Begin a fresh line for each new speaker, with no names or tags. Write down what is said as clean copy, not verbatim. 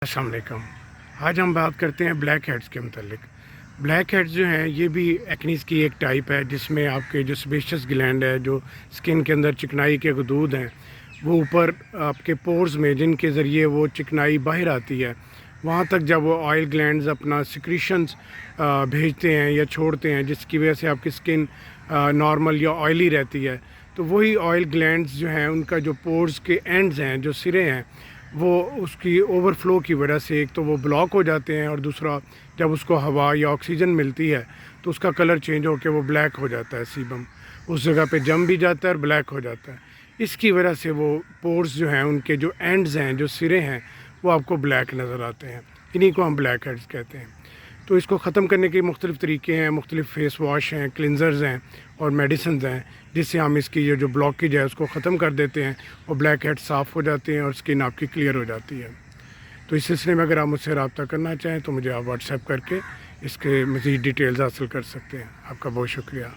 अस्सलाम वालेकुम। आज हम बात करते हैं ब्लैक हेड्स के मतलब। ब्लैक हेड्स जो हैं ये भी एक्नीज़ की एक टाइप है जिसमें आपके जो सेबेशियस ग्लैंड है, जो स्किन के अंदर चिकनाई के गदूद हैं, वो ऊपर आपके पोर्स में जिनके ज़रिए वो चिकनाई बाहर आती है, वहाँ तक जब वो ऑयल ग्लैंड्स अपना सिक्रीशंस भेजते हैं या छोड़ते हैं, जिसकी वजह से आपकी स्किन नॉर्मल या ऑयली रहती है, तो वही ऑयल ग्लैंड्स जो हैं उनका जो पोर्स के एंड्स हैं, जो सिरे हैं, वो उसकी ओवरफ्लो की वजह से एक तो वो ब्लॉक हो जाते हैं और दूसरा जब उसको हवा या ऑक्सीजन मिलती है तो उसका कलर चेंज होकर वो ब्लैक हो जाता है। सीबम उस जगह पे जम भी जाता है और ब्लैक हो जाता है। इसकी वजह से वो पोर्स जो हैं उनके जो एंड्स हैं, जो सिरे हैं, वो आपको ब्लैक नज़र आते हैं। इन्हीं को हम ब्लैक हेड्स कहते हैं। तो इसको ख़त्म करने के मुख्तलिफ़ तरीके हैं, मुख्तलिफ़ फेस वाश हैं, क्लिनज़र्स हैं और मेडिसिन हैं, जिससे हम इसकी ये जो ब्लॉकेज है उसको ख़त्म कर देते हैं और ब्लैक हेड्स साफ़ हो जाते हैं और स्किन आपकी क्लियर हो जाती है। तो इस सिलसिले में अगर आप मुझसे रब्ता करना चाहें तो मुझे आप व्हाट्सएप करके इसके मज़ीद डिटेल्स हासिल कर सकते हैं। आपका बहुत शुक्रिया।